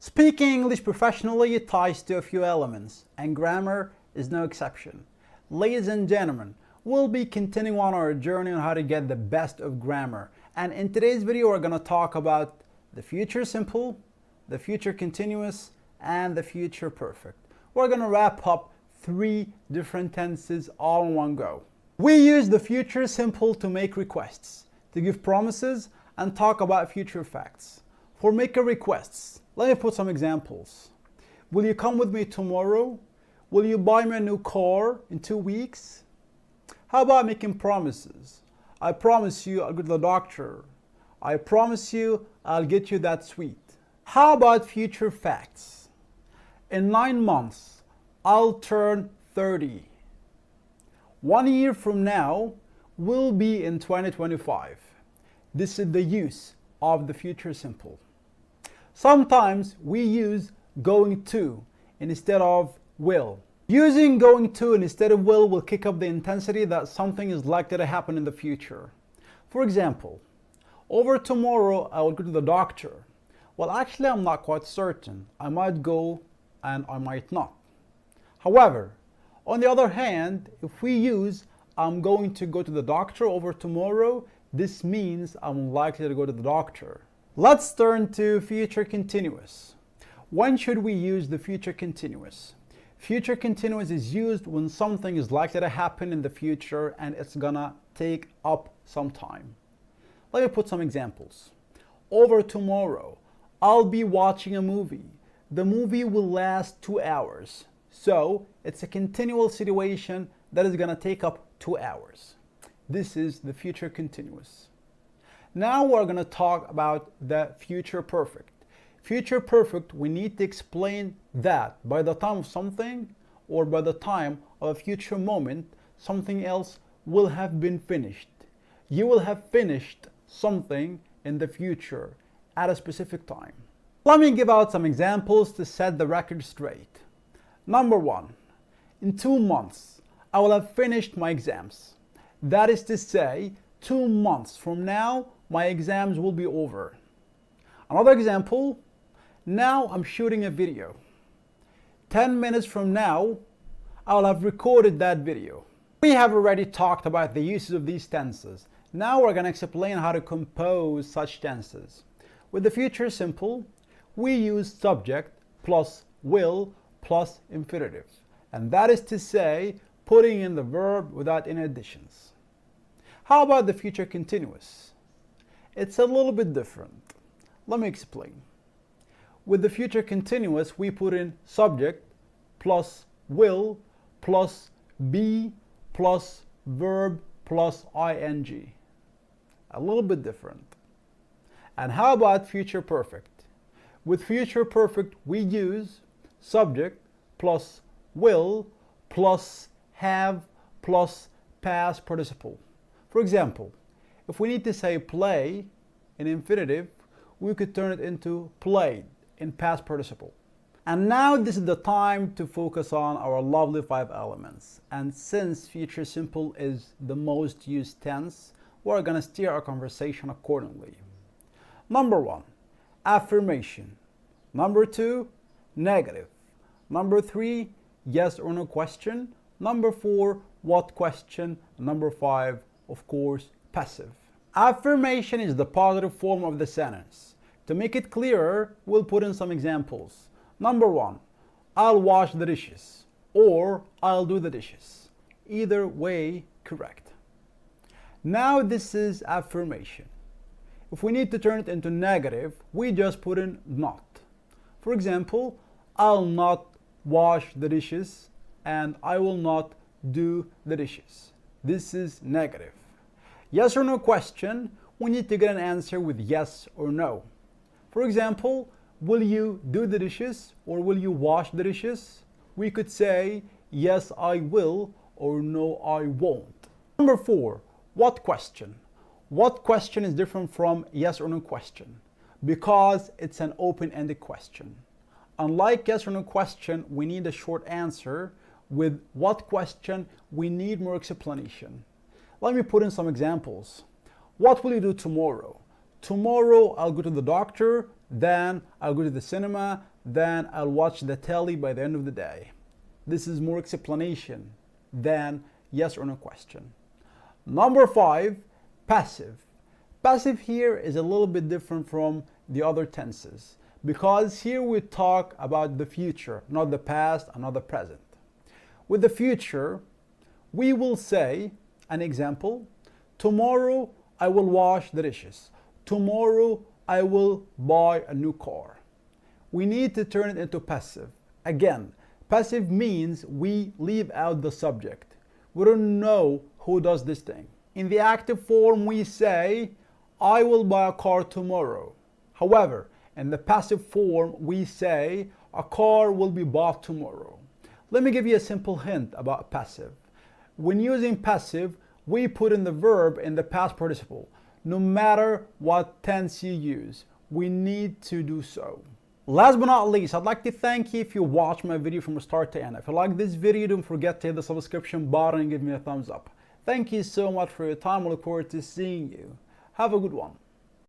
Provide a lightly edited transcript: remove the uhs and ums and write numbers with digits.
Speaking English professionally ties to a few elements, and grammar is no exception. Ladies and gentlemen, we'll be continuing on our journey on how to get the best of grammar. And in today's video, we're going to talk about the future simple, the future continuous, and the future perfect. We're going to wrap up 3 different tenses all in one go. We use the future simple to make requests, to give promises, and talk about future facts. For making requests, let me put some examples. Will you come with me tomorrow? Will you buy me a new car in 2 weeks? How about making promises? I promise you I'll go to the doctor. I promise you I'll get you that sweet. How about future facts? In 9 months, I'll turn 30. 1 year from now, we'll be in 2025. This is the use of the future simple. Sometimes we use going to instead of will. Using going to instead of will kick up the intensity that something is likely to happen in the future. For example, over tomorrow I will go to the doctor. Well, actually I'm not quite certain. I might go and I might not. However, on the other hand, if we use I'm going to go to the doctor over tomorrow, this means I'm likely to go to the doctor. Let's turn to future continuous. When should we use the future continuous? Future continuous is used when something is likely to happen in the future and it's gonna take up some time. Let me put some examples. Over tomorrow, I'll be watching a movie. The movie will last 2 hours. So it's a continual situation that is gonna take up 2 hours. This is the future continuous. Now we're going to talk about the future perfect. Future perfect, we need to explain that by the time of something or by the time of a future moment, something else will have been finished. You will have finished something in the future at a specific time. Let me give out some examples to set the record straight. Number 1, in 2 months, I will have finished my exams. That is to say, 2 months from now, my exams will be over. Another example, now I'm shooting a video. 10 minutes from now, I'll have recorded that video. We have already talked about the uses of these tenses. Now we're going to explain how to compose such tenses. With the future simple, we use subject plus will plus infinitive. And that is to say, putting in the verb without any additions. How about the future continuous? It's a little bit different. Let me explain. With the future continuous, we put in subject plus will plus be plus verb plus ing. A little bit different. And how about future perfect? With future perfect, we use subject plus will plus have plus past participle. For example, if we need to say play in infinitive, we could turn it into played in past participle. And now this is the time to focus on our lovely 5 elements. And since future simple is the most used tense, we're going to steer our conversation accordingly. Number 1, affirmation. Number 2, negative. Number 3, yes or no question. Number 4, what question. Number 5, of course, passive. Affirmation is the positive form of the sentence. To make it clearer, we'll put in some examples. Number 1, I'll wash the dishes, or I'll do the dishes. Either way, correct. Now this is affirmation. If we need to turn it into negative, we just put in not. For example, I'll not wash the dishes, and I will not do the dishes. This is negative. Yes or no question, we need to get an answer with yes or no. For example, will you do the dishes or will you wash the dishes? We could say yes I will or no I won't. Number 4, what question? What question is different from yes or no question? Because it's an open-ended question. Unlike yes or no question, we need a short answer. With what question, we need more explanation. Let me put in some examples. What will you do tomorrow? Tomorrow I'll go to the doctor, then I'll go to the cinema, then I'll watch the telly by the end of the day. This is more explanation than yes or no question. Number 5, passive. Passive here is a little bit different from the other tenses because here we talk about the future, not the past and not the present. With the future, we will say, an example, tomorrow I will wash the dishes. Tomorrow I will buy a new car. We need to turn it into passive. Again, passive means we leave out the subject. We don't know who does this thing. In the active form, we say, I will buy a car tomorrow. However, in the passive form, we say, a car will be bought tomorrow. Let me give you a simple hint about passive. When using passive, we put in the verb in the past participle. No matter what tense you use, we need to do so. Last but not least, I'd like to thank you if you watched my video from start to end. If you like this video, don't forget to hit the subscription button and give me a thumbs up. Thank you so much for your time. I look forward to seeing you. Have a good one.